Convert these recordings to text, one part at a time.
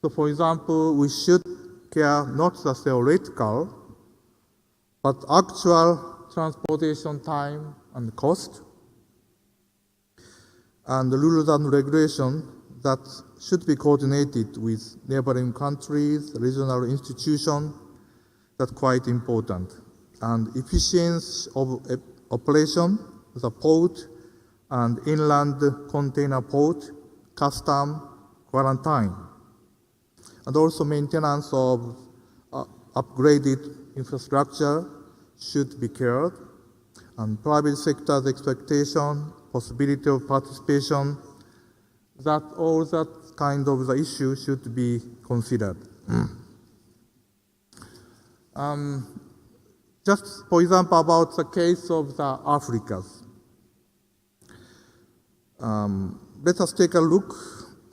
So for example, we should care not the theoretical, but actual transportation time and cost, and the rules and regulation that should be coordinated with neighboring countries, regional institutions. That's quite important. And efficiency of operation, the port and inland container port, custom, quarantine, and also maintenance of upgraded infrastructure should be cared, and private sector's expectation, possibility of participation, that all that kind of the issue should be considered. Just for example, about the case of the Africas. Let us take a look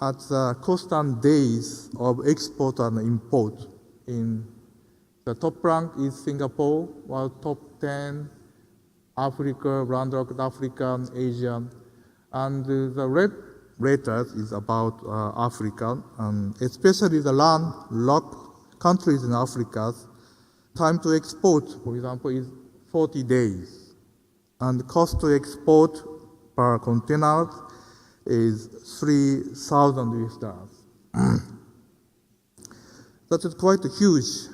at the cost and days of export and import. In the top rank is Singapore, while top 10, Africa, landlocked Africa, Asia, and the red letters is about Africa, and especially the landlocked countries in Africa. Time to export, for example, is 40 days, and the cost to export per container is 3,000 US dollars. That is quite huge.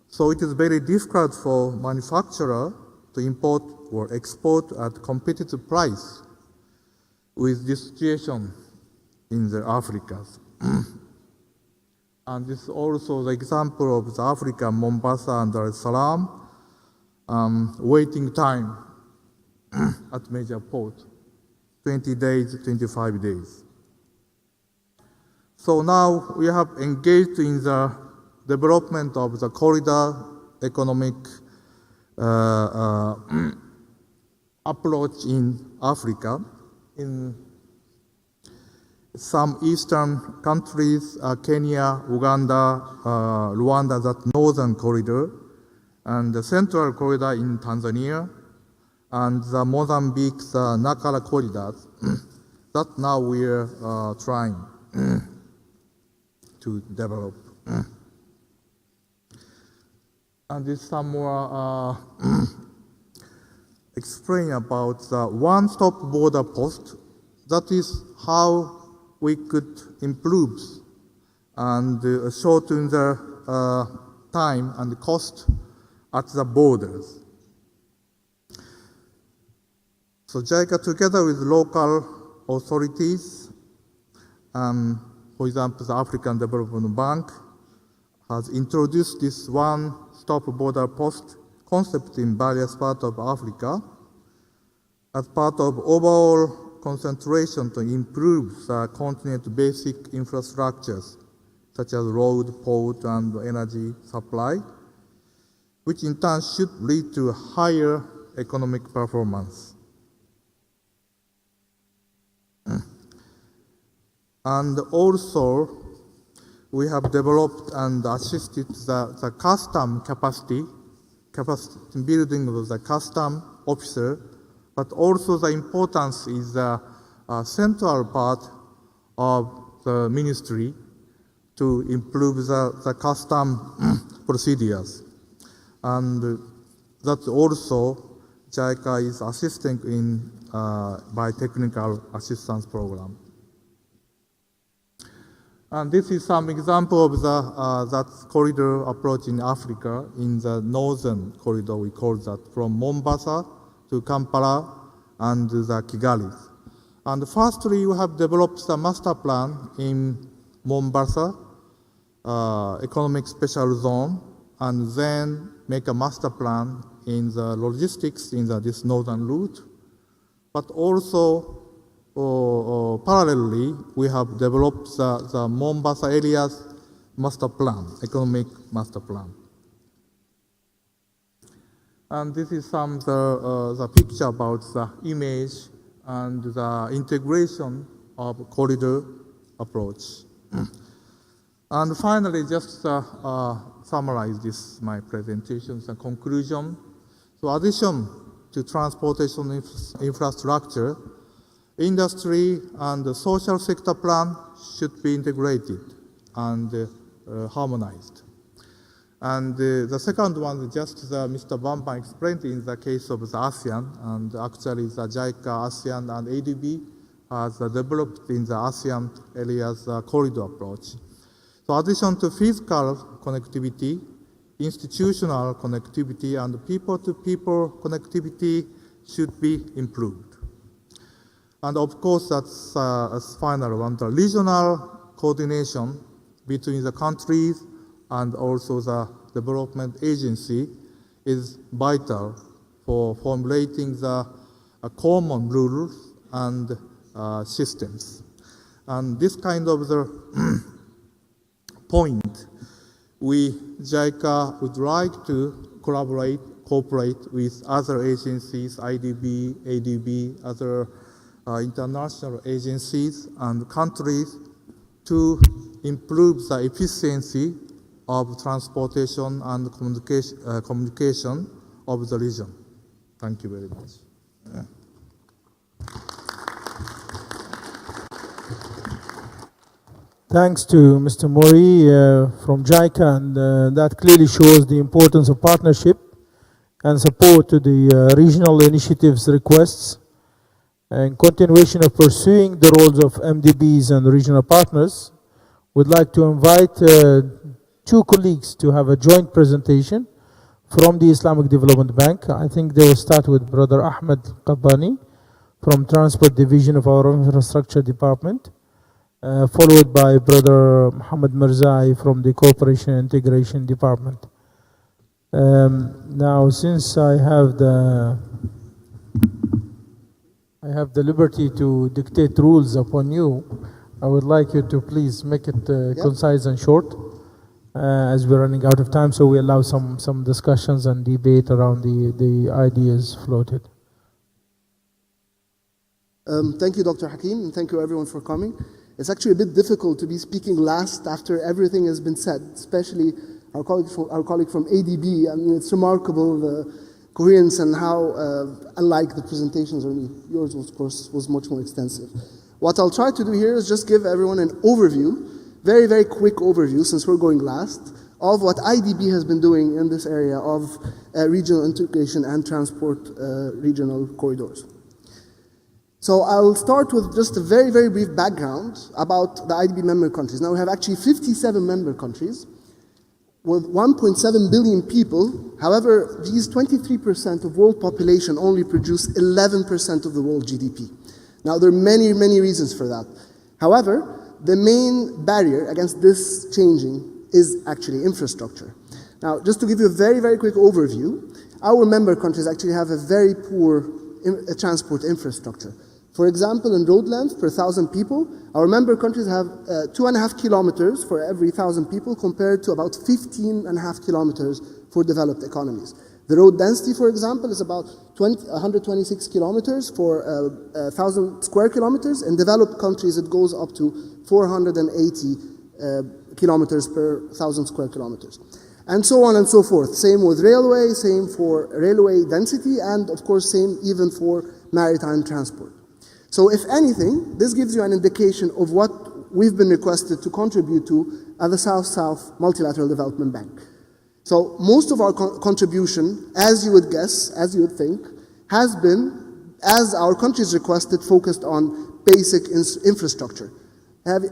So it is very difficult for manufacturer to import or export at competitive price with this situation in the Africas. And this is also the example of the Africa, Mombasa and Dar es Salaam, waiting time at major port, 20 days, 25 days. So now we have engaged in the development of the corridor economic approach in Africa. In some eastern countries, Kenya, Uganda, Rwanda, that northern corridor, and the central corridor in Tanzania, and the Mozambique, the Nakala corridors, that now we are trying to develop. And this some more explain about the one-stop border post. That is how we could improve and shorten the time and cost at the borders. So JICA, together with local authorities, for example, the African Development Bank, has introduced this one-stop border post concept in various parts of Africa as part of overall concentration to improve the continent's basic infrastructures, such as road, port, and energy supply, which in turn should lead to higher economic performance. And also, we have developed and assisted the custom capacity building of the custom officer, but also the importance is the central part of the ministry to improve the custom procedures. And that also JICA is assisting in by technical assistance program. And this is some example of that corridor approach in Africa. In the northern corridor, we call that from Mombasa to Kampala and the Kigali. And firstly, we have developed the master plan in Mombasa, economic special zone, and then make a master plan in the logistics in this northern route. But also, parallelly, we have developed the Mombasa area's master plan, economic master plan. And this is some the picture about the image and the integration of corridor approach. And finally, just summarize this my presentation, the conclusion. So, addition to transportation infrastructure, industry and the social sector plan should be integrated and harmonized. And the second one, just Mr. Bamban explained in the case of the ASEAN, and actually the JICA, ASEAN, and ADB has developed in the ASEAN areas corridor approach. So addition to physical connectivity, institutional connectivity, and people-to-people connectivity should be improved. And of course, that's a final one, the regional coordination between the countries and also the development agency is vital for formulating the common rules and systems. And this kind of the point, we, JICA, would like to cooperate with other agencies, IDB, ADB, other international agencies and countries to improve the efficiency of transportation and communication of the region. Thank you very much. Yeah. Thanks to Mr. Mori from JICA, and that clearly shows the importance of partnership and support to the regional initiatives requests and continuation of pursuing the roles of MDBs and regional partners. We'd like to invite two colleagues to have a joint presentation from the Islamic Development Bank. I think they will start with Brother Ahmed Qabbani from Transport Division of our Infrastructure Department, followed by Brother Muhammad Mirzai from the Cooperation and Integration Department. Now, since I have the liberty to dictate rules upon you, I would like you to please make it concise and short, as we're running out of time, so we allow some discussions and debate around the ideas floated. Thank you, Dr. Hakim, and thank you everyone for coming. It's actually a bit difficult to be speaking last after everything has been said, especially our colleague from ADB. I mean, it's remarkable the coherence and how unlike the presentations or me. Yours, of course, was much more extensive. What I'll try to do here is just give everyone an overview, very, very quick overview, since we're going last, of what IDB has been doing in this area of regional integration and transport regional corridors. So I'll start with just a very, very brief background about the IDB member countries. Now we have actually 57 member countries with 1.7 billion people. However, these 23% of world population only produce 11% of the world GDP. Now there are many, many reasons for that. However, the main barrier against this changing is actually infrastructure. Now, just to give you a very, very quick overview, our member countries actually have a very poor transport infrastructure. For example, in road length per 1,000 people, our member countries have 2.5 kilometers for every 1,000 people compared to about 15.5 kilometers for developed economies. The road density, for example, is about 126 kilometers for 1,000 square kilometers. In developed countries, it goes up to 480 kilometers per 1,000 square kilometers. And so on and so forth. Same with railway, same for railway density, and of course, same even for maritime transport. So if anything, this gives you an indication of what we've been requested to contribute to at the South-South Multilateral Development Bank. So most of our contribution, as you would guess, as you would think, has been, as our countries requested, focused on basic infrastructure. Have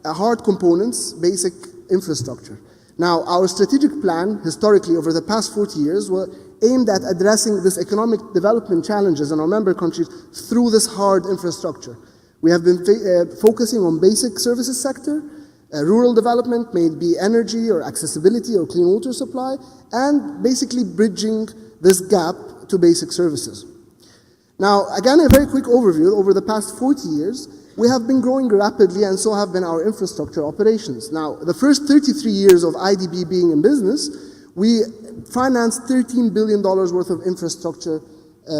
hard components, basic infrastructure. Now, our strategic plan, historically, over the past 40 years, were aimed at addressing this economic development challenges in our member countries through this hard infrastructure. We have been focusing on basic services sector, rural development, may it be energy or accessibility or clean water supply, and basically bridging this gap to basic services. Now, again, a very quick overview. Over the past 40 years, we have been growing rapidly, and so have been our infrastructure operations. Now, the first 33 years of IDB being in business, we financed $13 billion worth of infrastructure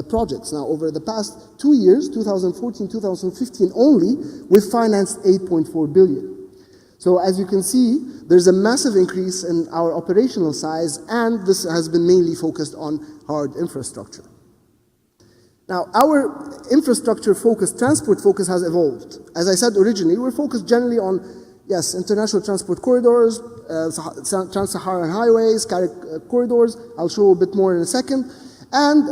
projects. Now, over the past 2 years, 2014, 2015 only, we financed $8.4 billion. So as you can see, there's a massive increase in our operational size, and this has been mainly focused on hard infrastructure. Now, our infrastructure focus, transport focus has evolved. As I said originally, we're focused generally on Yes, international transport corridors, trans-Saharan highways, corridors, I'll show a bit more in a second, and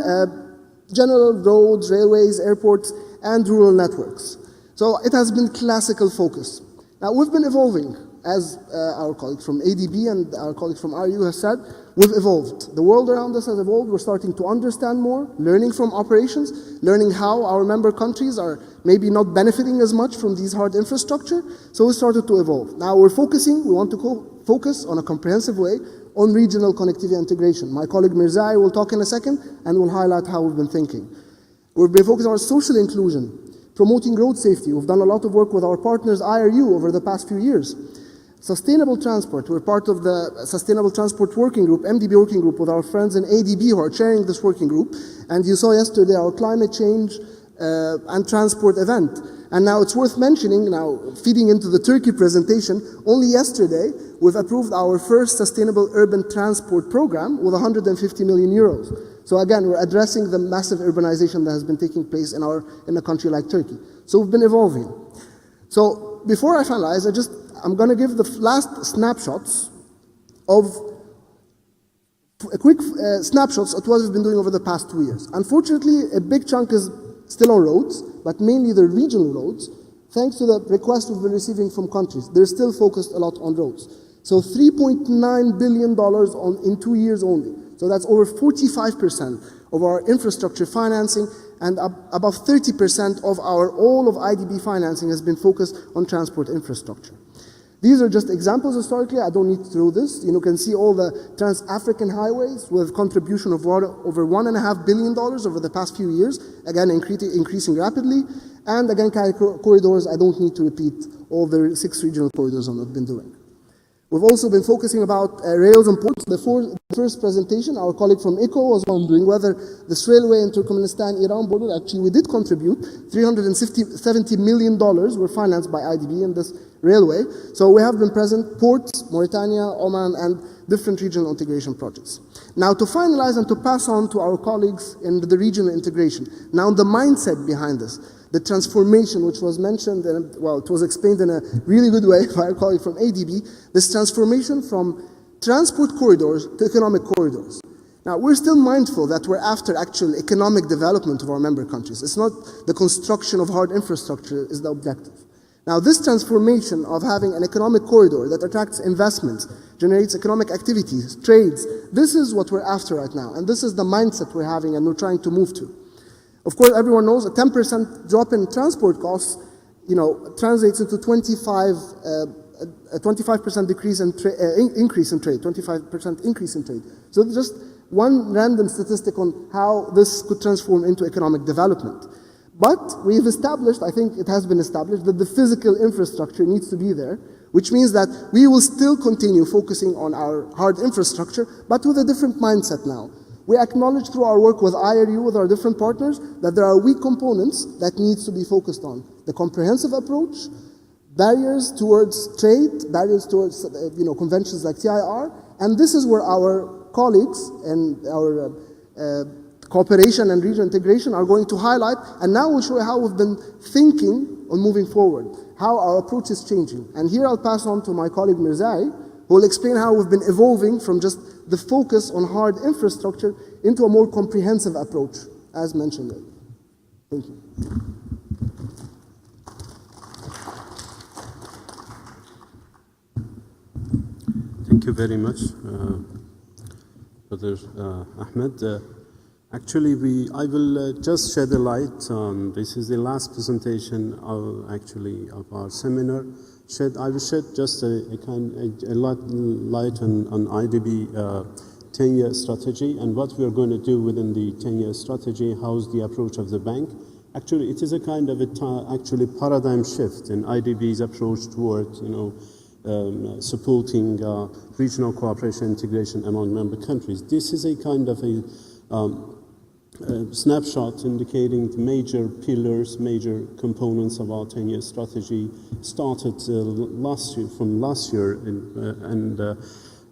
general roads, railways, airports, and rural networks. So it has been classical focus. Now we've been evolving, as our colleague from ADB and our colleague from RU has said, we've evolved. The world around us has evolved. We're starting to understand more, learning from operations, learning how our member countries are maybe not benefiting as much from these hard infrastructure. So we started to evolve. Now we want to focus on a comprehensive way on regional connectivity integration. My colleague Mirzai will talk in a second and will highlight how we've been thinking. We've been focusing on social inclusion, promoting road safety. We've done a lot of work with our partners IRU over the past few years. Sustainable transport, we're part of the Sustainable Transport Working Group, MDB Working Group, with our friends in ADB who are chairing this working group. And you saw yesterday our climate change and transport event. And now it's worth mentioning, now feeding into the Turkey presentation, only yesterday we've approved our first sustainable urban transport program with 150 million euros. So again, we're addressing the massive urbanization that has been taking place in a country like Turkey. So we've been evolving. So before I finalize, I'm going to give the last snapshots of quick snapshots of what we've been doing over the past 2 years. Unfortunately, a big chunk is still on roads, but mainly the regional roads. Thanks to the requests we've been receiving from countries, they're still focused a lot on roads. So $3.9 billion in 2 years only. So that's over 45% of our infrastructure financing, and above 30% of all of IDB financing has been focused on transport infrastructure. These are just examples historically. I don't need to do this. You can see all the trans-African highways with contribution of over $1.5 billion over the past few years, again increasing rapidly. And again, corridors, I don't need to repeat all the 6 regional corridors that we've been doing. We've also been focusing about rails and ports. The first presentation, our colleague from ICO was wondering whether this railway in Turkmenistan-Iran border, actually we did contribute. $370 million were financed by IDB in this railway. So we have been present, ports, Mauritania, Oman, and different regional integration projects. Now to finalize and to pass on to our colleagues in the regional integration. Now the mindset behind this. The transformation, which was mentioned, and well, it was explained in a really good way by our colleague from ADB, this transformation from transport corridors to economic corridors. Now, we're still mindful that we're after actual economic development of our member countries. It's not the construction of hard infrastructure is the objective. Now, this transformation of having an economic corridor that attracts investments, generates economic activities, trades, this is what we're after right now. And this is the mindset we're having and we're trying to move to. Of course, everyone knows a 10% drop in transport costs, translates into a 25% decrease in increase in trade, 25% increase in trade. So just one random statistic on how this could transform into economic development. But we've established, I think it has been established, that the physical infrastructure needs to be there, which means that we will still continue focusing on our hard infrastructure, but with a different mindset now. We acknowledge through our work with IRU, with our different partners, that there are weak components that needs to be focused on. The comprehensive approach, barriers towards trade, barriers towards conventions like TIR, and this is where our colleagues and our cooperation and regional integration are going to highlight, and now we'll show you how we've been thinking on moving forward, how our approach is changing. And here I'll pass on to my colleague Mirzai, who will explain how we've been evolving from just the focus on hard infrastructure into a more comprehensive approach, as mentioned. Thank you. Thank you very much, Brother Ahmed. Actually, I will just shed a light on, this is the last presentation of our seminar. I will shed just a light on IDB 10-year strategy and what we are going to do within the 10-year strategy, how's the approach of the bank. Actually, it is a kind of a paradigm shift in IDB's approach towards, supporting regional cooperation integration among member countries. This is a kind of a snapshot indicating the major pillars, major components of our 10-year strategy. Started from last year,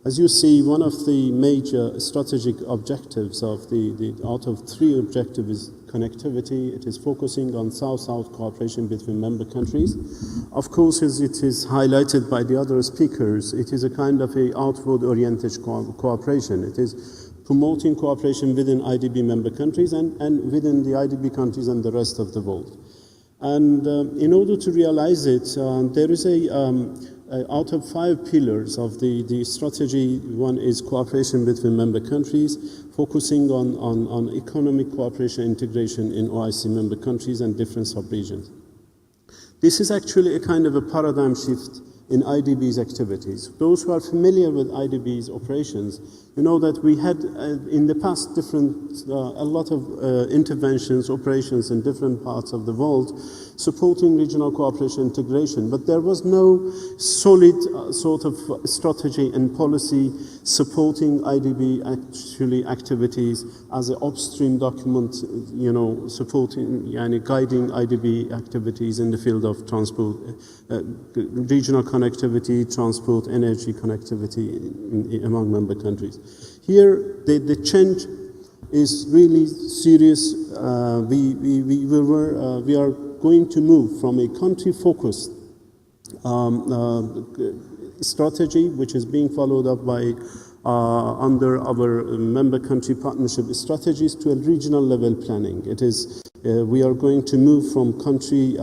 as you see, one of the major strategic objectives of out of 3 objectives is connectivity. It is focusing on South-South cooperation between member countries. Of course, as it is highlighted by the other speakers, it is a kind of a outward-oriented cooperation. It is promoting cooperation within IDB member countries and within the IDB countries and the rest of the world. And in order to realize it, there is out of 5 pillars of the strategy, one is cooperation between member countries, focusing on economic cooperation integration in OIC member countries and different sub-regions. This is actually a kind of a paradigm shift in IDB's activities. Those who are familiar with IDB's operations, you know that we had in the past a lot of interventions, operations in different parts of the world, supporting regional cooperation integration, but there was no solid sort of strategy and policy supporting IDB activities as an upstream document, supporting, guiding IDB activities in the field of transport, regional connectivity, transport, energy connectivity among member countries. Here, the change is really serious. We are going to move from a country-focused strategy, which is being followed up by under our member country partnership strategies, to a regional level planning. It is we are going to move from country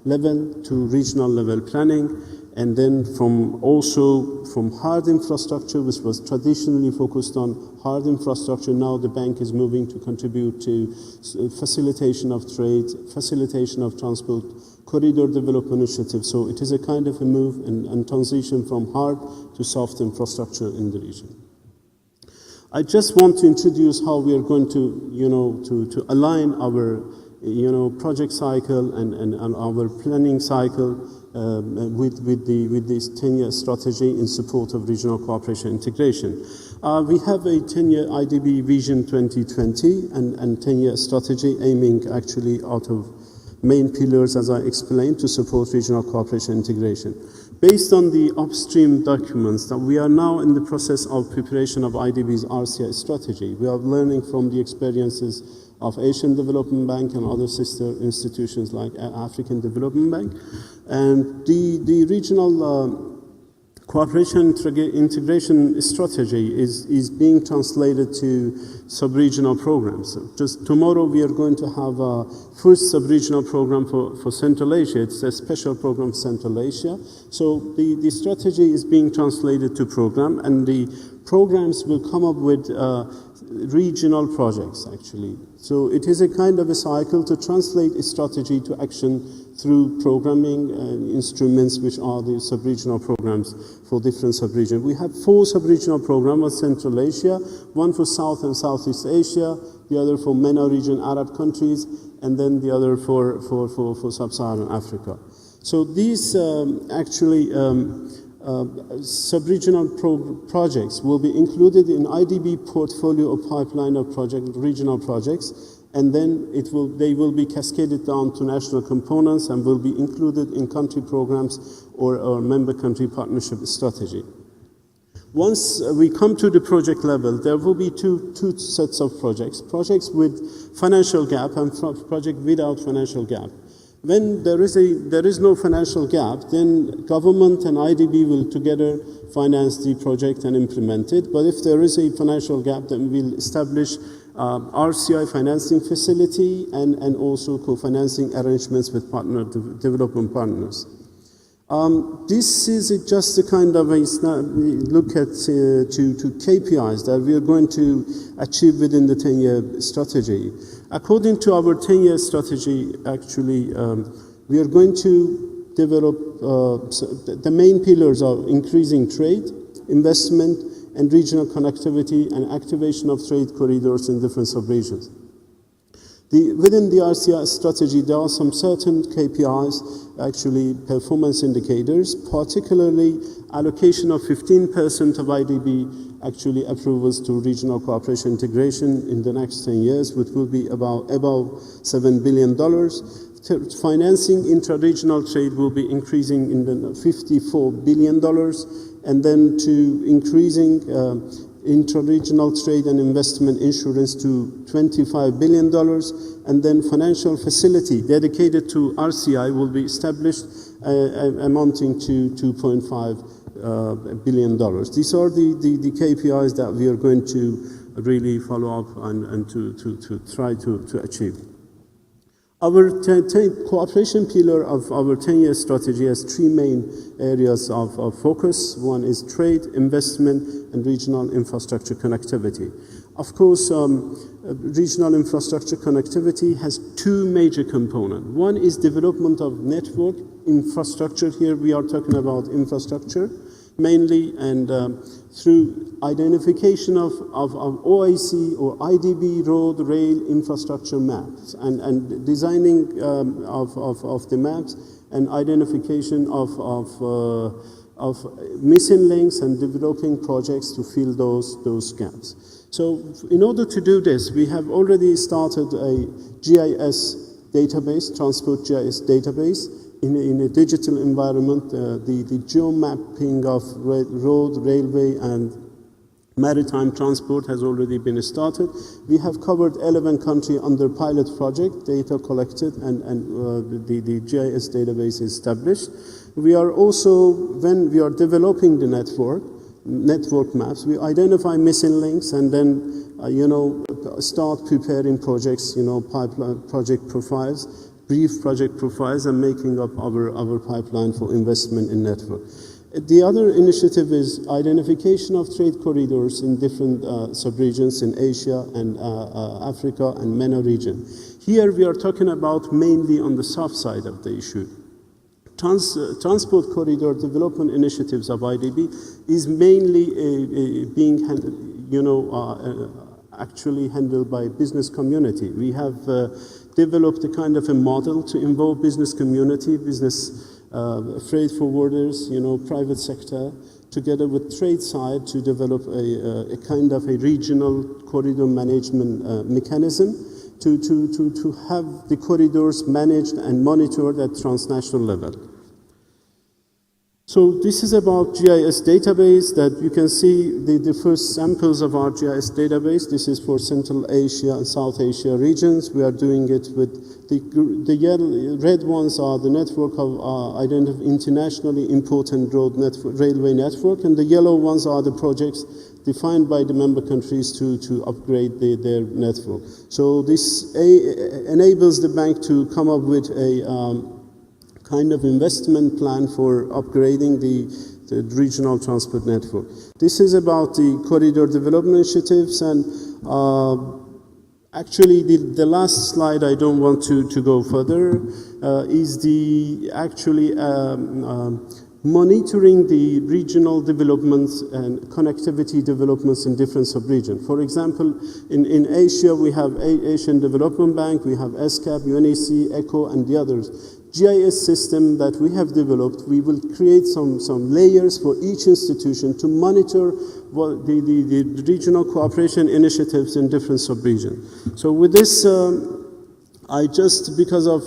level to regional level planning, and then from hard infrastructure, which was traditionally focused on hard infrastructure. Now the bank is moving to contribute to facilitation of trade, facilitation of transport, corridor development initiative. So it is a kind of a move and transition from hard to soft infrastructure in the region. I just want to introduce how we are going to, to align our project cycle and our planning cycle with this 10-year strategy in support of regional cooperation integration. We have a 10-year IDB Vision 2020 and 10-year strategy aiming actually out of main pillars, as I explained, to support regional cooperation integration. Based on the upstream documents that we are now in the process of preparation of IDB's RCI strategy, we are learning from the experiences of Asian Development Bank and other sister institutions like African Development Bank. And the regional cooperation integration strategy is being translated to sub-regional programs. So just tomorrow we are going to have a first sub-regional program for Central Asia. It's a special program for Central Asia. So the strategy is being translated to program, and the programs will come up with regional projects actually. So it is a kind of a cycle to translate a strategy to action through programming instruments, which are the sub-regional programs for different sub-regions. We have 4 sub-regional programs for Central Asia, one for South and Southeast Asia, the other for MENA region Arab countries, and then the other for Sub-Saharan Africa. So these sub-regional projects will be included in IDB portfolio of pipeline of regional projects, and then they will be cascaded down to national components and will be included in country programs or member country partnership strategy. Once we come to the project level, there will be two sets of projects with financial gap and project without financial gap. When there is no financial gap, then government and IDB will together finance the project and implement it. But if there is a financial gap, then we'll establish RCI financing facility and also co-financing arrangements with development partners. This is just a kind of a look at to KPIs that we are going to achieve within the 10-year strategy. According to our 10-year strategy, actually, we are going to develop, the main pillars are increasing trade, investment, and regional connectivity and activation of trade corridors in different sub-regions. Within the RCI strategy, there are some certain KPIs, actually performance indicators, particularly allocation of 15% of IDB actually approvals to regional cooperation integration in the next 10 years, which will be above $7 billion. Financing intra-regional trade will be increasing in the $54 billion, and then to increasing intra-regional trade and investment insurance to $25 billion, and then financial facility dedicated to RCI will be established amounting to $2.5 billion. These are the KPIs that we are going to really follow up and to try to achieve. Our cooperation pillar of our 10-year strategy has three main areas of focus. One is trade, investment, and regional infrastructure connectivity. Of course, regional infrastructure connectivity has two major components. One is development of network infrastructure. Here we are talking about infrastructure mainly, and through identification of OIC or IDB road, rail infrastructure maps, and designing of the maps and identification of missing links and developing projects to fill those gaps. So in order to do this, we have already started a GIS database, transport GIS database, in a digital environment. The geo-mapping of road, railway, and maritime transport has already been started. We have covered 11 countries under pilot project, data collected, and the GIS database is established. We are also, when we are developing the network maps, we identify missing links and then, start preparing projects, pipeline project profiles, brief project profiles, and making up our pipeline for investment in network. The other initiative is identification of trade corridors in different sub-regions in Asia and Africa and MENA region. Here we are talking about mainly on the soft side of the issue. Transport corridor development initiatives of IDB is mainly being actually handled by business community. We have developed a kind of a model to involve business community, business freight forwarders, private sector, together with trade side to develop a kind of a regional corridor management mechanism to have the corridors managed and monitored at transnational level. So this is about GIS database that you can see the first samples of our GIS database. This is for Central Asia and South Asia regions. We are doing it with the red ones are the network of internationally important railway network, and the yellow ones are the projects defined by the member countries to upgrade their network. So this enables the bank to come up with a kind of investment plan for upgrading the regional transport network. This is about the corridor development initiatives, and actually the last slide, I don't want to go further, is the actually monitoring the regional developments and connectivity developments in different sub-regions. For example, in Asia, we have Asian Development Bank, we have ESCAP, UNEC, ECHO, and the others. GIS system that we have developed, we will create some layers for each institution to monitor the regional cooperation initiatives in different sub-regions. So with this, I just, because of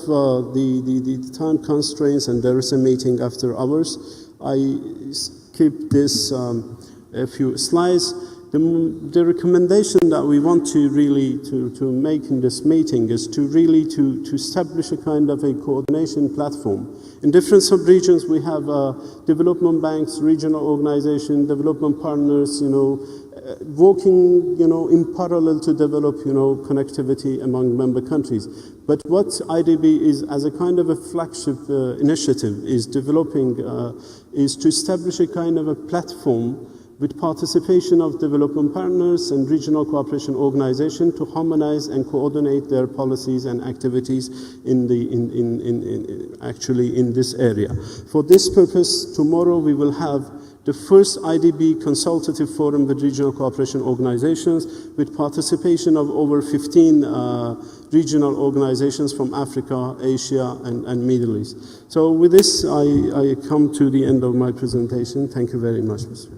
the time constraints and there is a meeting after hours, I skip this a few slides. The recommendation that we want to really to make in this meeting is to really to establish a kind of a coordination platform. In different sub-regions, we have development banks, regional organizations, development partners, working, in parallel to develop, connectivity among member countries. But what IDB is, as a kind of a flagship initiative, is developing, is to establish a kind of a platform with participation of development partners and regional cooperation organizations to harmonize and coordinate their policies and activities actually in this area. For this purpose, tomorrow we will have the first IDB consultative forum with regional cooperation organizations with participation of over 15 regional organizations from Africa, Asia, and Middle East. So with this, I come to the end of my presentation. Thank you very much, Mr.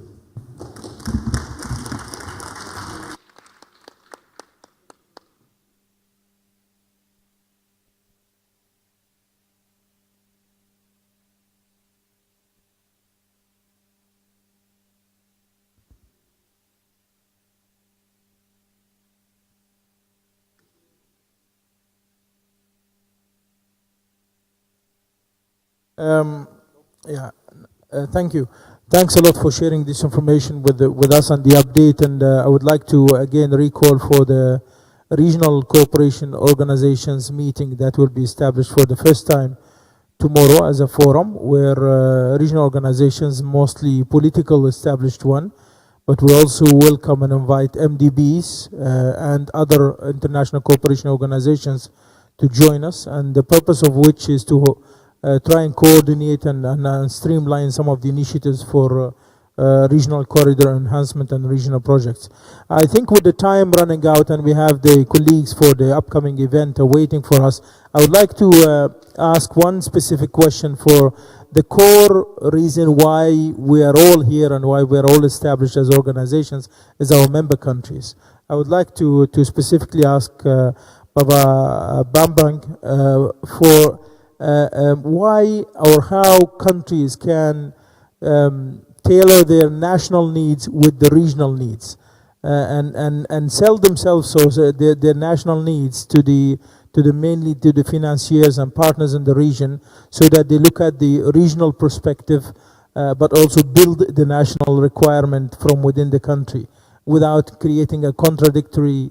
Yeah, thank you. Thanks a lot for sharing this information with us and the update. And I would like to again recall for the regional cooperation organizations meeting that will be established for the first time tomorrow as a forum, where regional organizations, mostly political established one, but we also welcome and invite MDBs and other international cooperation organizations to join us, and the purpose of which is to try and coordinate and streamline some of the initiatives for regional corridor enhancement and regional projects. I think with the time running out and we have the colleagues for the upcoming event waiting for us, I would like to ask one specific question for the core reason why we are all here and why we are all established as organizations is our member countries. I would like to specifically ask Baba Bambang for why or how countries can tailor their national needs with the regional needs and sell themselves, so their national needs to the mainly to the financiers and partners in the region, so that they look at the regional perspective but also build the national requirement from within the country without creating a contradictory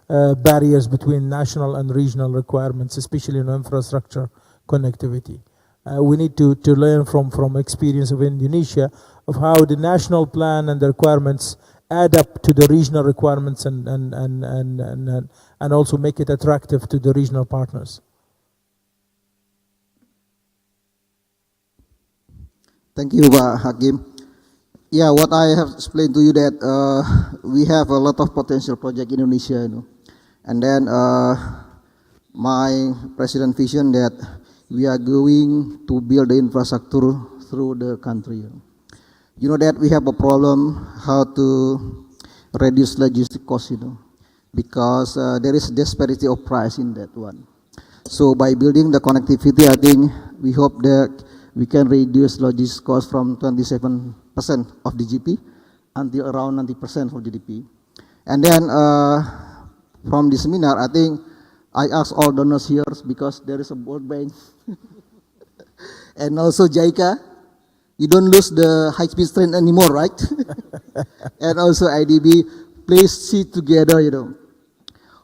barriers between national and regional requirements, especially in infrastructure connectivity. We need to learn from experience of Indonesia of how the national plan and the requirements add up to the regional requirements and also make it attractive to the regional partners. Thank you, Pak Hakim. Yeah, what I have explained to you that we have a lot of potential project in Indonesia, you know. And then my president vision that we are going to build the infrastructure through the country. You know that we have a problem how to reduce logistic costs, you know, because there is disparity of price in that one. So by building the connectivity, I think we hope that we can reduce logistics costs from 27% of the GDP until around 90% of GDP. And then from this seminar, I think I asked all donors here because there is a World Bank and also JICA. You don't lose the high-speed train anymore, right? And also IDB. Please see together, you know,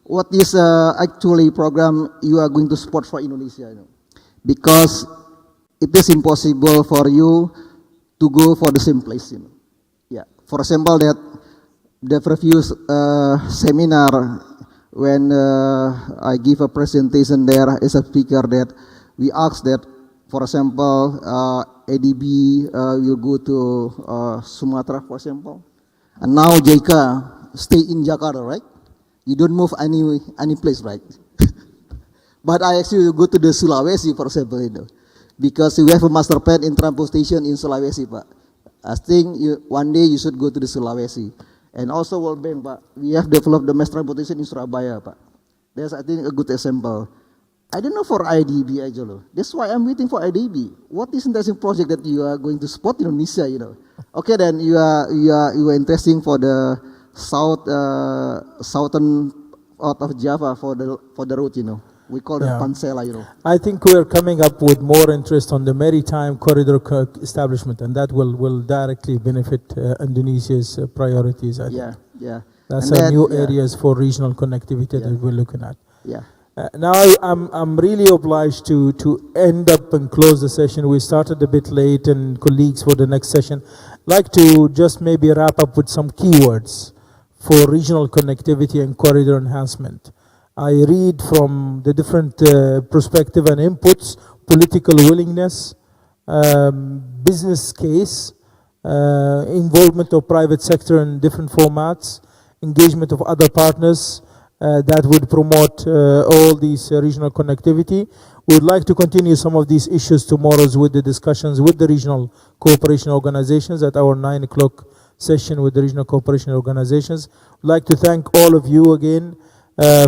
what is actually program you are going to support for Indonesia, you know, because it is impossible for you to go for the same place, you know. Yeah. For example, that the previous seminar when I give a presentation there as a speaker that we asked that, for example, ADB will go to Sumatra, for example, and now JICA stay in Jakarta, right? You don't move any place, right? But I actually go to the Sulawesi, for example, you know, because we have a master plan in transportation in Sulawesi, Pak. I think one day you should go to the Sulawesi. And also World Bank, Pak, we have developed the mass transportation in Surabaya, Pak. That's, I think, a good example. I don't know for IDB aja loh. That's why I'm waiting for IDB. What is interesting project that you are going to support in Indonesia, you know? Okay, then you are interesting for the southern out of Java for the route, you know. We call it Pansela, you know. I think we're coming up with more interest on the maritime corridor establishment, and that will directly benefit Indonesia's priorities. I think. Yeah. That's new areas for regional connectivity that we're looking at. Yeah. Now I'm really obliged to end up and close the session. We started a bit late, and colleagues for the next session, like to just maybe wrap up with some keywords for regional connectivity and corridor enhancement. I read from the different perspective and inputs: political willingness, business case, involvement of private sector in different formats, engagement of other partners that would promote all these regional connectivity. We would like to continue some of these issues tomorrow with the discussions with the regional cooperation organizations at our 9 o'clock session with the regional cooperation organizations. I'd like to thank all of you again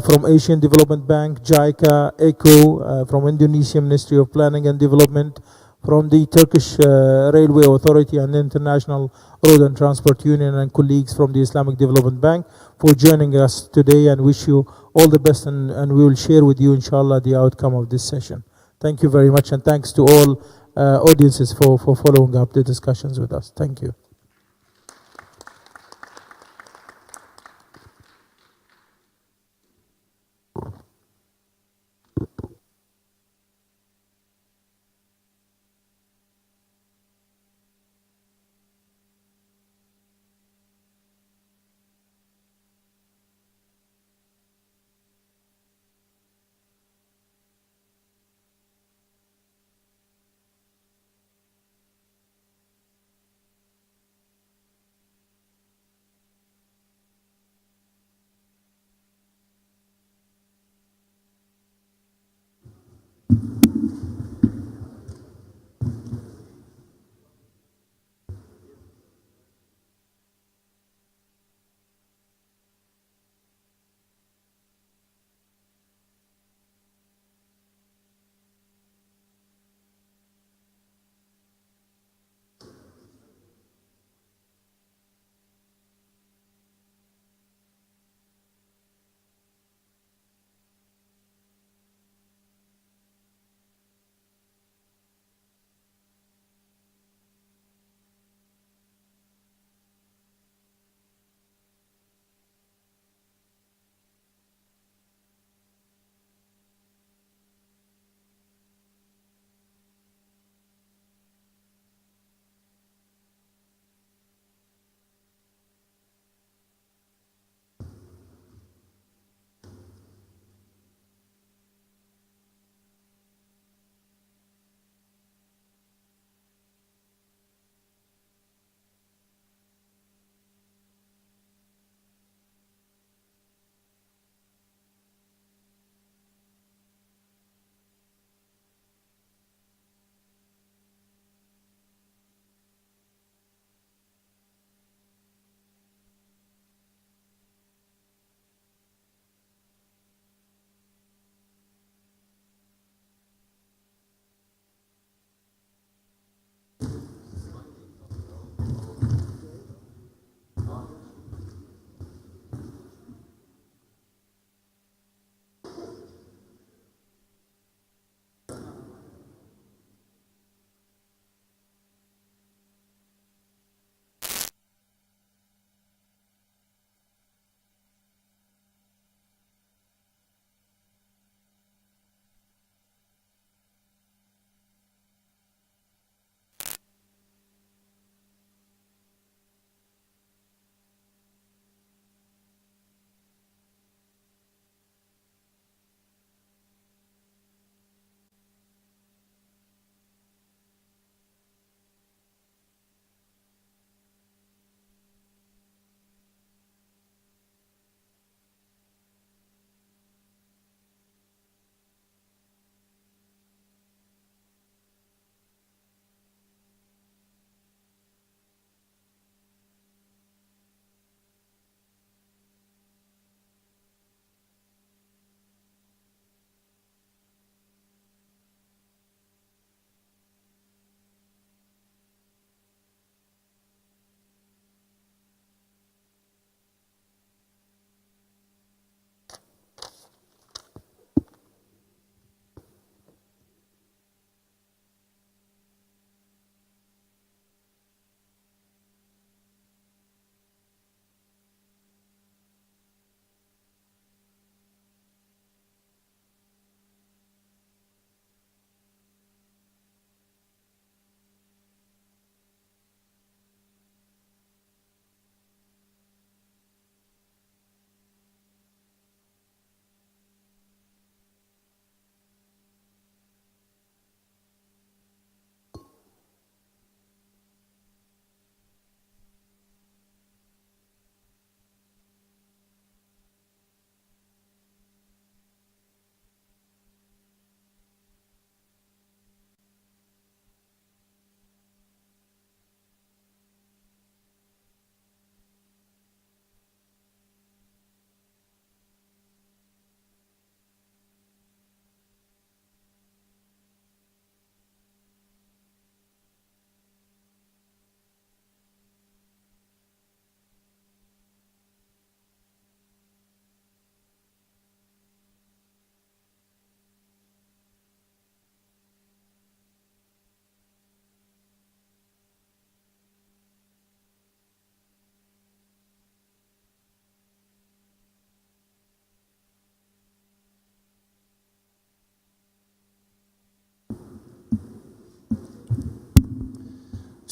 from Asian Development Bank, JICA, ECO, from Indonesian Ministry of Planning and Development, from the Turkish Railway Authority and International Road and Transport Union, and colleagues from the Islamic Development Bank for joining us today, and wish you all the best, and we will share with you, inshallah, the outcome of this session. Thank you very much, and thanks to all audiences for following up the discussions with us. Thank you.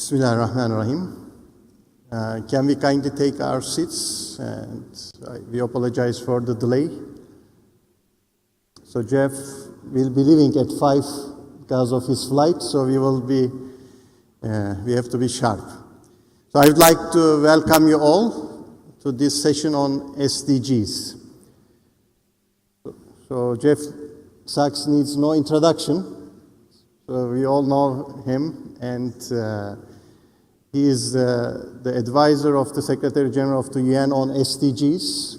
Bismillah ar-Rahman ar-Rahim. Can we kindly take our seats? And we apologize for the delay. So Jeff will be leaving at 5 because of his flight, so we have to be sharp. So I would like to welcome you all to this session on SDGs. So Jeff Sachs needs no introduction. So we all know him, and he is the advisor of the Secretary General of the UN on SDGs.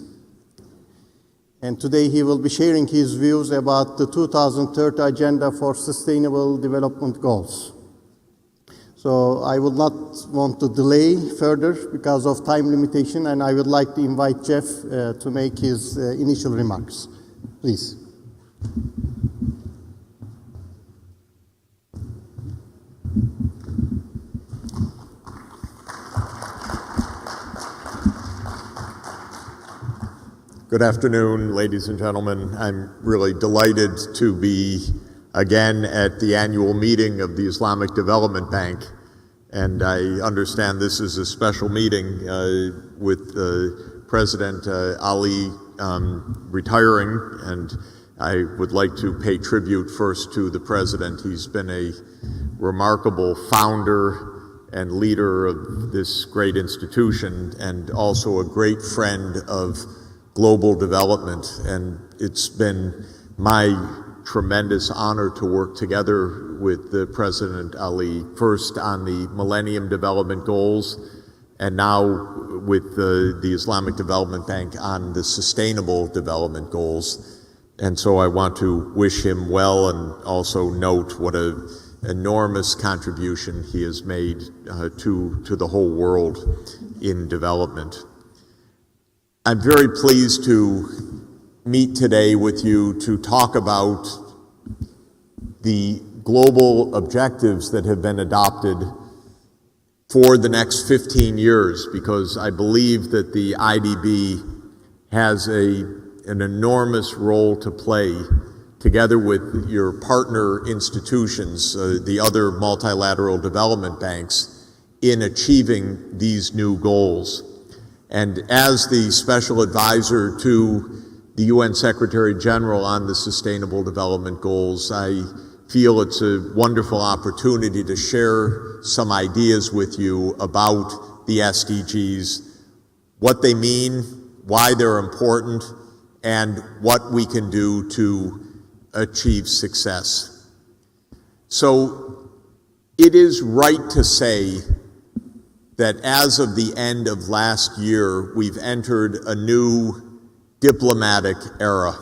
And today he will be sharing his views about the 2030 Agenda for Sustainable Development Goals. So I would not want to delay further because of time limitation, and I would like to invite Jeff to make his initial remarks. Please. Good afternoon, ladies and gentlemen. I'm really delighted to be again at the annual meeting of the Islamic Development Bank. And I understand this is a special meeting with President Ali retiring. And I would like to pay tribute first to the President. He's been a remarkable founder and leader of this great institution, and also a great friend of global development. And it's been my tremendous honor to work together with the President Ali, first on the Millennium Development Goals, and now with the Islamic Development Bank on the Sustainable Development Goals. And so I want to wish him well, and also note what an enormous contribution he has made to the whole world in development. I'm very pleased to meet today with you to talk about the global objectives that have been adopted for the next 15 years, because I believe that the IDB has an enormous role to play together with your partner institutions, the other multilateral development banks, in achieving these new goals. And as the special advisor to the UN Secretary General on the Sustainable Development Goals, I feel it's a wonderful opportunity to share some ideas with you about the SDGs, what they mean, why they're important, and what we can do to achieve success. So it is right to say that as of the end of last year, we've entered a new diplomatic era.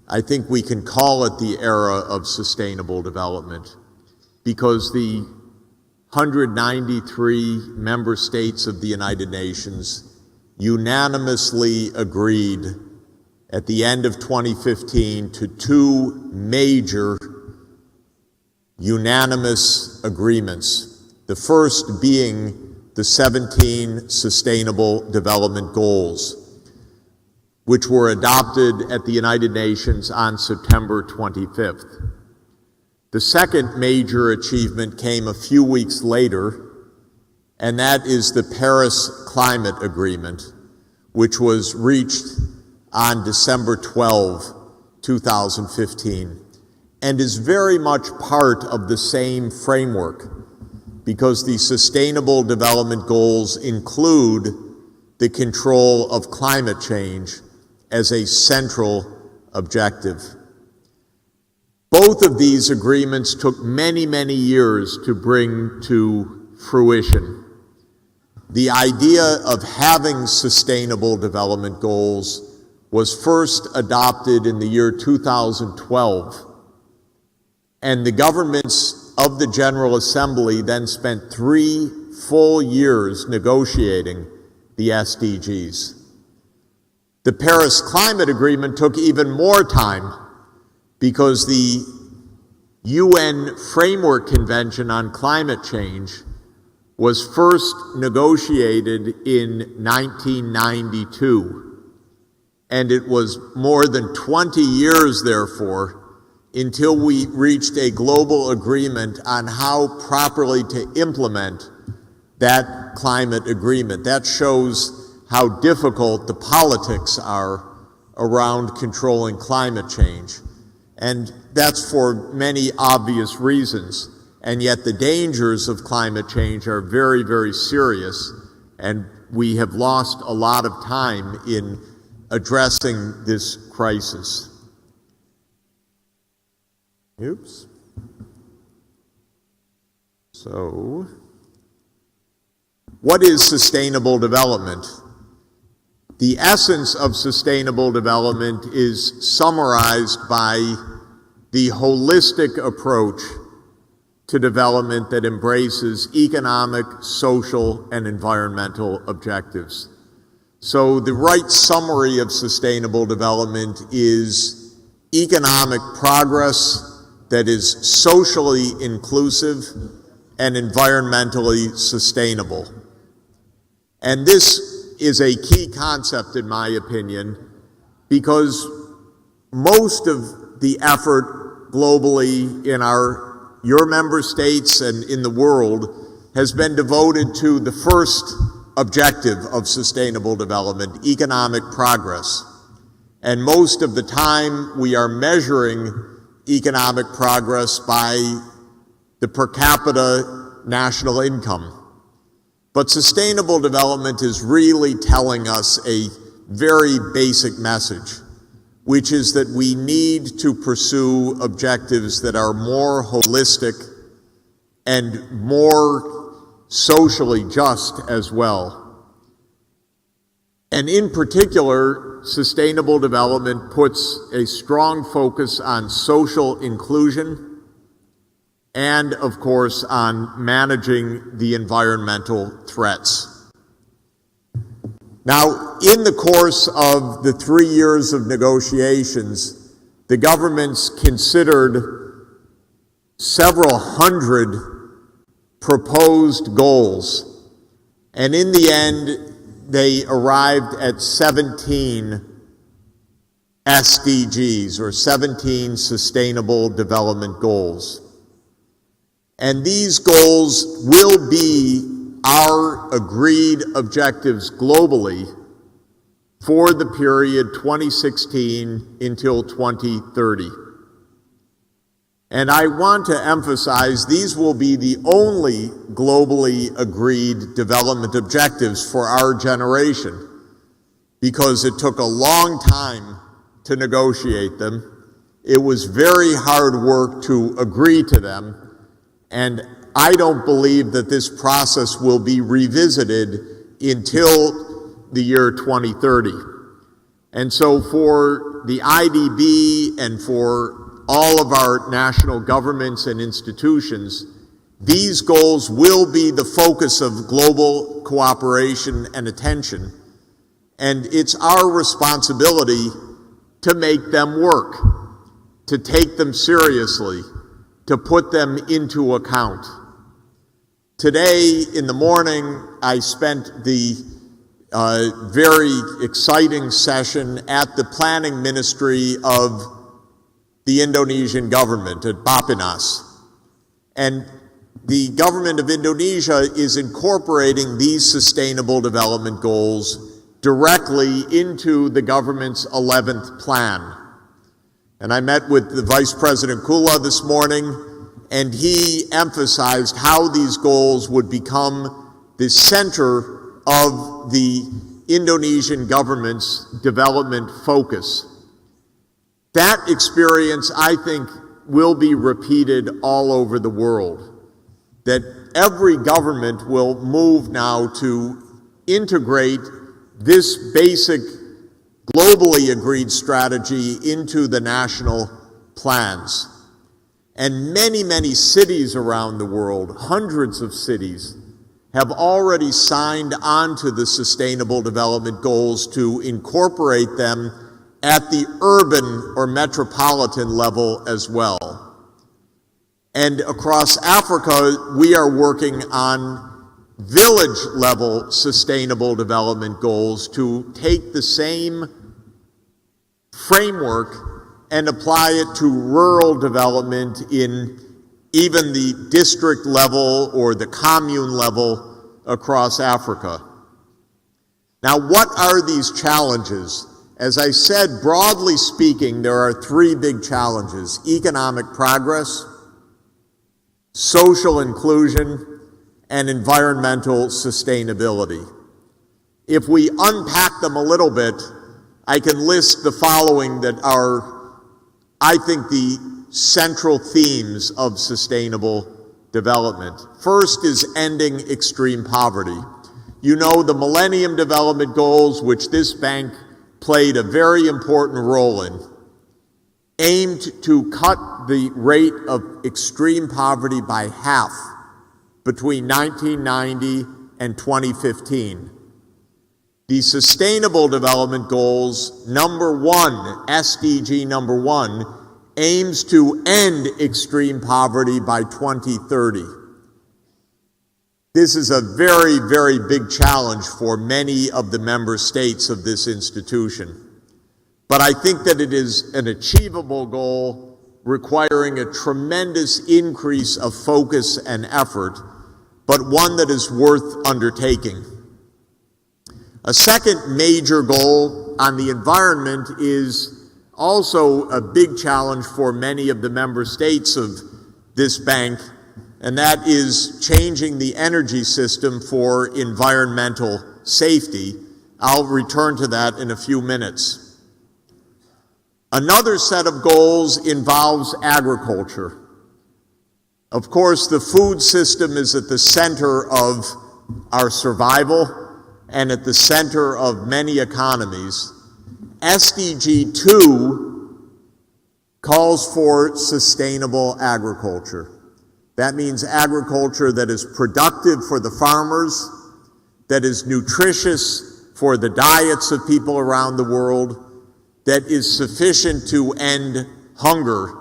I think we can call it the era of sustainable development, because the 193 member states of the United Nations unanimously agreed at the end of 2015 to two major unanimous agreements. The first being the 17 Sustainable Development Goals, which were adopted at the United Nations on September 25th. The second major achievement came a few weeks later, and that is the Paris Climate Agreement, which was reached on December 12, 2015, and is very much part of the same framework, because the Sustainable Development Goals include the control of climate change as a central objective. Both of these agreements took many, many years to bring to fruition. The idea of having Sustainable Development Goals was first adopted in the year 2012, and the governments of the General Assembly then spent 3 full years negotiating the SDGs. The Paris Climate Agreement took even more time, because the UN Framework Convention on Climate Change was first negotiated in 1992, and it was more than 20 years, therefore, until we reached a global agreement on how properly to implement that climate agreement. That shows how difficult the politics are around controlling climate change. And that's for many obvious reasons. And yet the dangers of climate change are very, very serious. And we have lost a lot of time in addressing this crisis. Oops. So, what is sustainable development? The essence of sustainable development is summarized by the holistic approach to development that embraces economic, social, and environmental objectives. So the right summary of sustainable development is economic progress that is socially inclusive and environmentally sustainable. And this is a key concept, in my opinion, because most of the effort globally in your member states and in the world has been devoted to the first objective of sustainable development, economic progress. And most of the time we are measuring economic progress by the per capita national income. But sustainable development is really telling us a very basic message, which is that we need to pursue objectives that are more holistic and more socially just as well. And in particular, sustainable development puts a strong focus on social inclusion and, of course, on managing the environmental threats. Now, in the course of the 3 years of negotiations, the governments considered several hundred proposed goals, and in the end, they arrived at 17 SDGs, or 17 Sustainable Development Goals. And these goals will be our agreed objectives globally for the period 2016 until 2030. And I want to emphasize these will be the only globally agreed development objectives for our generation, because it took a long time to negotiate them. It was very hard work to agree to them. And I don't believe that this process will be revisited until the year 2030. And so for the IDB and for all of our national governments and institutions, these goals will be the focus of global cooperation and attention. And it's our responsibility to make them work, to take them seriously, to put them into account. Today in the morning, I spent the very exciting session at the planning ministry of the Indonesian government at Bappenas. And the government of Indonesia is incorporating these sustainable development goals directly into the government's 11th plan. And I met with the Vice President Kula this morning, and he emphasized how these goals would become the center of the Indonesian government's development focus. That experience, I think, will be repeated all over the world. That every government will move now to integrate this basic globally agreed strategy into the national plans. And many, many cities around the world, hundreds of cities, have already signed on to the Sustainable Development Goals to incorporate them at the urban or metropolitan level as well. And across Africa, we are working on village-level sustainable development goals to take the same framework and apply it to rural development in even the district level or the commune level across Africa. Now, what are these challenges? As I said, broadly speaking, there are three big challenges: economic progress, social inclusion, and environmental sustainability. If we unpack them a little bit, I can list the following that are, I think, the central themes of sustainable development. First is ending extreme poverty. You know, the Millennium Development Goals, which this bank played a very important role in, aimed to cut the rate of extreme poverty by half between 1990 and 2015. The Sustainable Development Goals, number one, SDG number one, aims to end extreme poverty by 2030. This is a very, very big challenge for many of the member states of this institution. But I think that it is an achievable goal requiring a tremendous increase of focus and effort, but one that is worth undertaking. A second major goal on the environment is also a big challenge for many of the member states of this bank, and that is changing the energy system for environmental safety. I'll return to that in a few minutes. Another set of goals involves agriculture. Of course, the food system is at the center of our survival and at the center of many economies. SDG 2 calls for sustainable agriculture. That means agriculture that is productive for the farmers, that is nutritious for the diets of people around the world, that is sufficient to end hunger,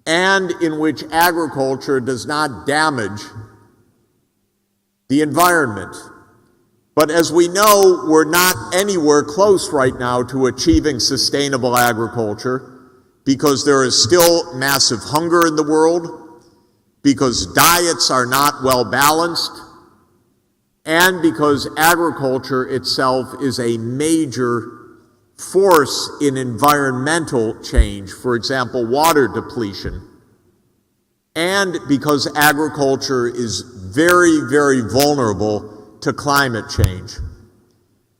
and in which agriculture does not damage the environment. But as we know, we're not anywhere close right now to achieving sustainable agriculture because there is still massive hunger in the world, because diets are not well balanced, and because agriculture itself is a major force in environmental change, for example, water depletion, and because agriculture is very, very vulnerable to climate change.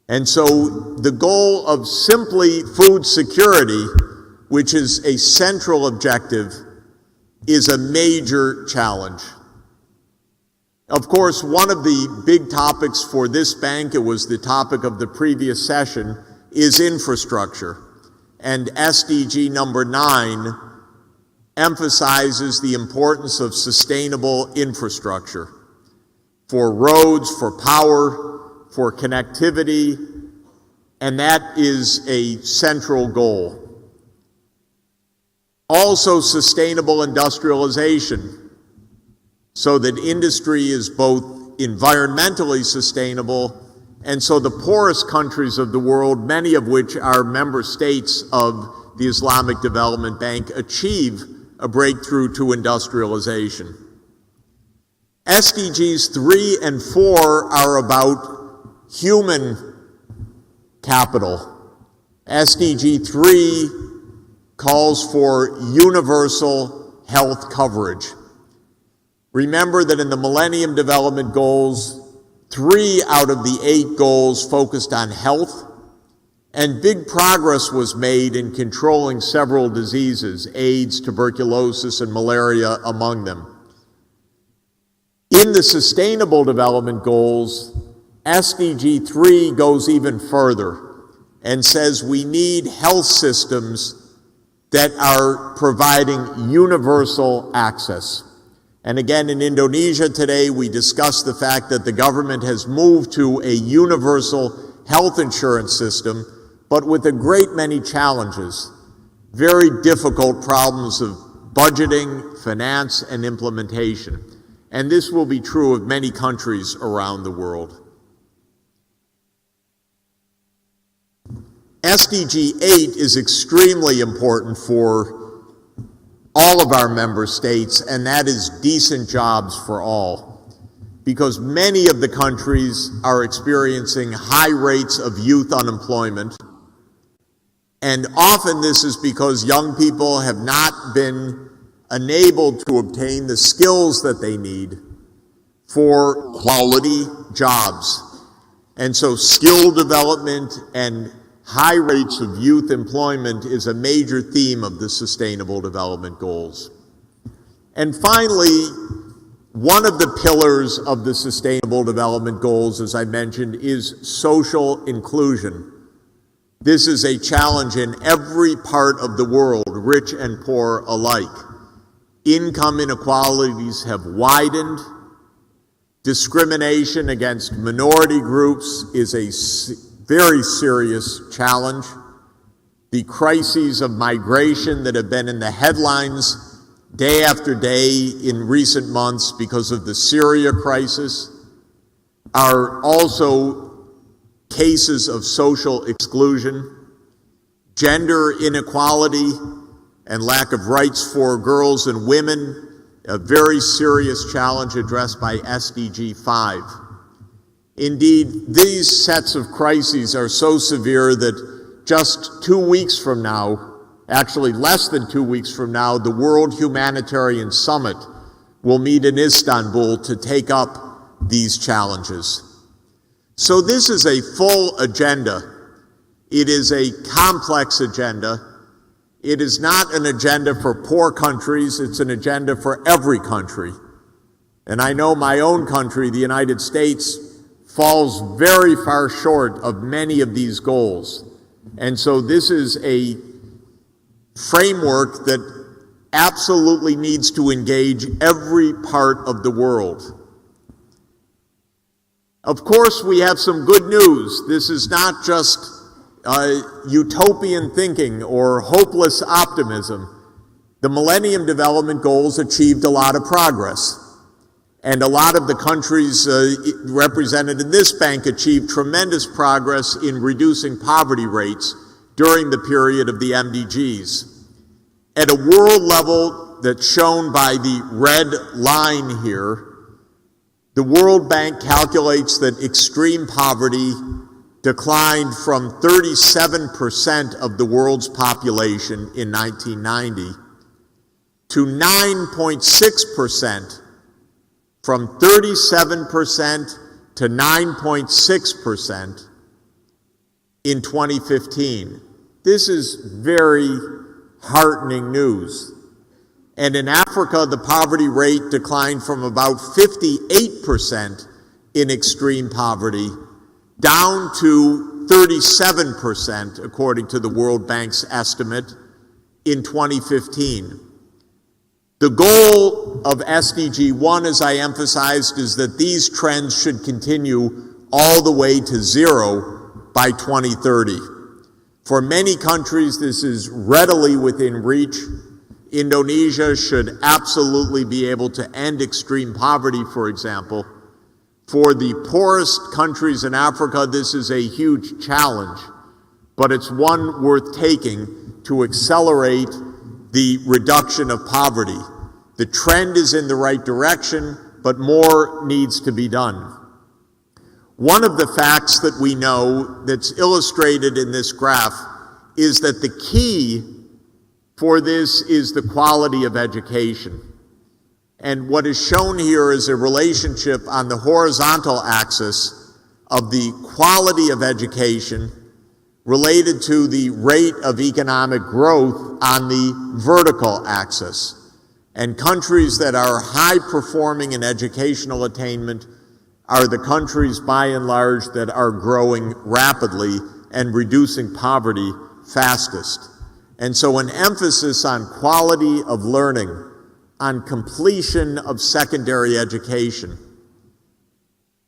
And so the goal of simply food security, which is a central objective, is a major challenge. Of course, one of the big topics for this bank, it was the topic of the previous session, is infrastructure. And SDG number 9 emphasizes the importance of sustainable infrastructure for roads, for power, for connectivity, and that is a central goal. Also, sustainable industrialization, so that industry is both environmentally sustainable, and so the poorest countries of the world, many of which are member states of the Islamic Development Bank, achieve a breakthrough to industrialization. SDGs 3 and 4 are about human capital. SDG 3 calls for universal health coverage. Remember that in the Millennium Development Goals, 3 out of the 8 goals focused on health, and big progress was made in controlling several diseases, AIDS, tuberculosis, and malaria among them. In the Sustainable Development Goals, SDG 3 goes even further and says we need health systems that are providing universal access. And again, in Indonesia today, we discussed the fact that the government has moved to a universal health insurance system, but with a great many challenges, very difficult problems of budgeting, finance, and implementation. And this will be true of many countries around the world. SDG 8 is extremely important for all of our member states, and that is decent jobs for all, because many of the countries are experiencing high rates of youth unemployment, and often this is because young people have not been enabled to obtain the skills that they need for quality jobs. And so skill development and high rates of youth employment is a major theme of the Sustainable Development Goals. And finally, one of the pillars of the Sustainable Development Goals, as I mentioned, is social inclusion. This is a challenge in every part of the world, rich and poor alike. Income inequalities have widened. Discrimination against minority groups is a very serious challenge. The crises of migration that have been in the headlines day after day in recent months because of the Syria crisis are also cases of social exclusion. Gender inequality and lack of rights for girls and women, a very serious challenge addressed by SDG 5. Indeed, these sets of crises are so severe that just 2 weeks from now, actually less than 2 weeks from now, the World Humanitarian Summit will meet in Istanbul to take up these challenges. So this is a full agenda. It is a complex agenda. It is not an agenda for poor countries, it's an agenda for every country. And I know my own country, the United States, falls very far short of many of these goals. And so this is a framework that absolutely needs to engage every part of the world. Of course, we have some good news. This is not just utopian thinking or hopeless optimism. The Millennium Development Goals achieved a lot of progress. And a lot of the countries represented in this bank achieved tremendous progress in reducing poverty rates during the period of the MDGs. At a world level that's shown by the red line here, the World Bank calculates that extreme poverty declined from 37% of the world's population in 1990 to 9.6%, from 37% to 9.6% in 2015. This is very heartening news. And in Africa, the poverty rate declined from about 58% in extreme poverty down to 37%, according to the World Bank's estimate, in 2015. The goal of SDG 1, as I emphasized, is that these trends should continue all the way to zero by 2030. For many countries, this is readily within reach. Indonesia should absolutely be able to end extreme poverty, for example. For the poorest countries in Africa, this is a huge challenge, but it's one worth taking to accelerate the reduction of poverty. The trend is in the right direction, but more needs to be done. One of the facts that we know that's illustrated in this graph is that the key for this is the quality of education. And what is shown here is a relationship on the horizontal axis of the quality of education related to the rate of economic growth on the vertical axis. And countries that are high performing in educational attainment are the countries by and large that are growing rapidly and reducing poverty fastest. And so an emphasis on quality of learning, on completion of secondary education,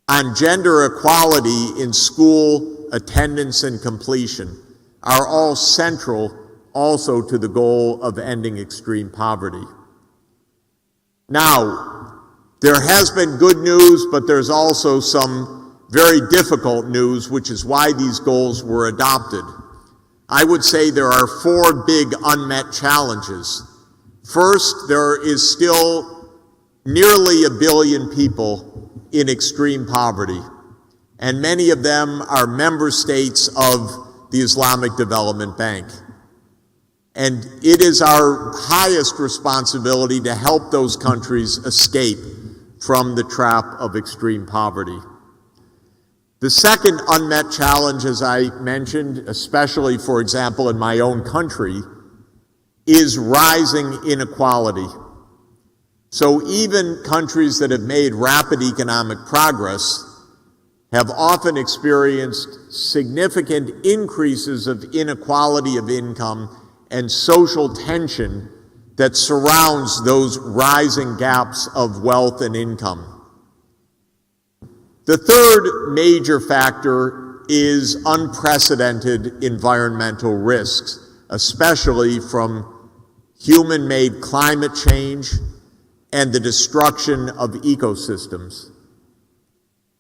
on gender equality in school attendance and completion are all central also to the goal of ending extreme poverty. Now, there has been good news, but there's also some very difficult news, which is why these goals were adopted. I would say there are 4 big unmet challenges. First, there is still nearly 1 billion people in extreme poverty, and many of them are member states of the Islamic Development Bank. And it is our highest responsibility to help those countries escape from the trap of extreme poverty. The second unmet challenge, as I mentioned, especially, for example, in my own country, is rising inequality. So even countries that have made rapid economic progress have often experienced significant increases of inequality of income and social tension that surrounds those rising gaps of wealth and income. The third major factor is unprecedented environmental risks, especially from human-made climate change and the destruction of ecosystems.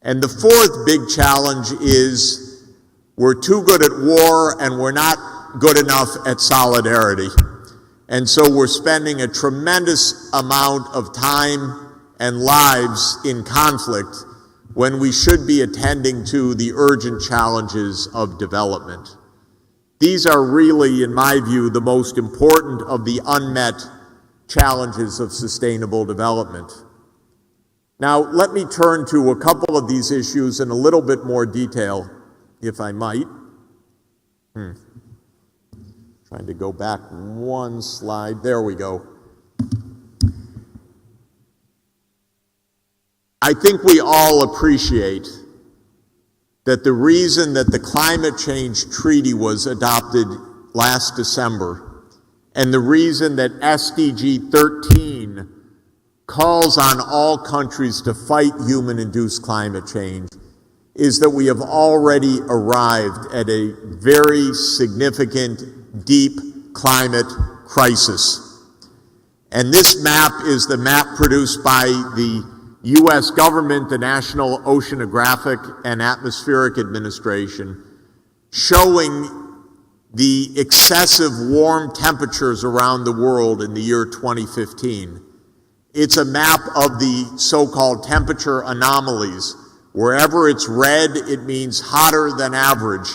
And the fourth big challenge is we're too good at war and we're not good enough at solidarity. And so we're spending a tremendous amount of time and lives in conflict when we should be attending to the urgent challenges of development. These are really, in my view, the most important of the unmet challenges of sustainable development. Now, let me turn to a couple of these issues in a little bit more detail, if I might. Trying to go back one slide. There we go. I think we all appreciate that the reason that the Climate Change Treaty was adopted last December, and the reason that SDG 13 calls on all countries to fight human-induced climate change, is that we have already arrived at a very significant, deep climate crisis. And this map is the map produced by the U.S. government, the National Oceanographic and Atmospheric Administration, showing the excessive warm temperatures around the world in the year 2015. It's a map of the so-called temperature anomalies. Wherever it's red, it means hotter than average,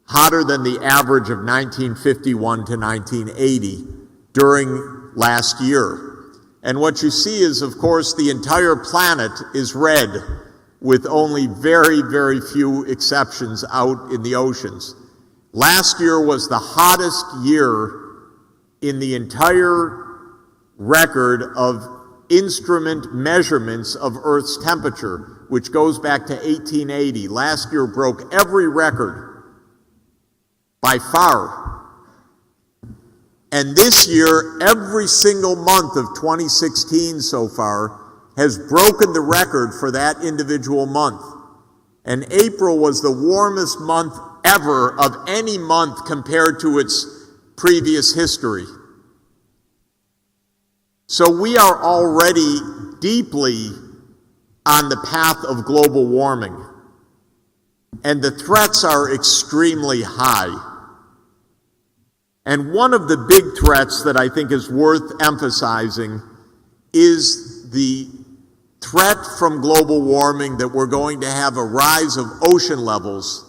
hotter than the average of 1951 to 1980 during last year. And what you see is, of course, the entire planet is red, with only very, very few exceptions out in the oceans. Last year was the hottest year in the entire record of instrument measurements of Earth's temperature, which goes back to 1880. Last year broke every record by far. And this year, every single month of 2016 so far has broken the record for that individual month. And April was the warmest month ever of any month compared to its previous history. So we are already deeply on the path of global warming, and the threats are extremely high. And one of the big threats that I think is worth emphasizing is the threat from global warming that we're going to have a rise of ocean levels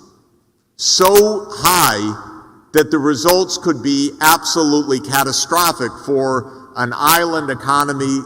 so high that the results could be absolutely catastrophic for an island economy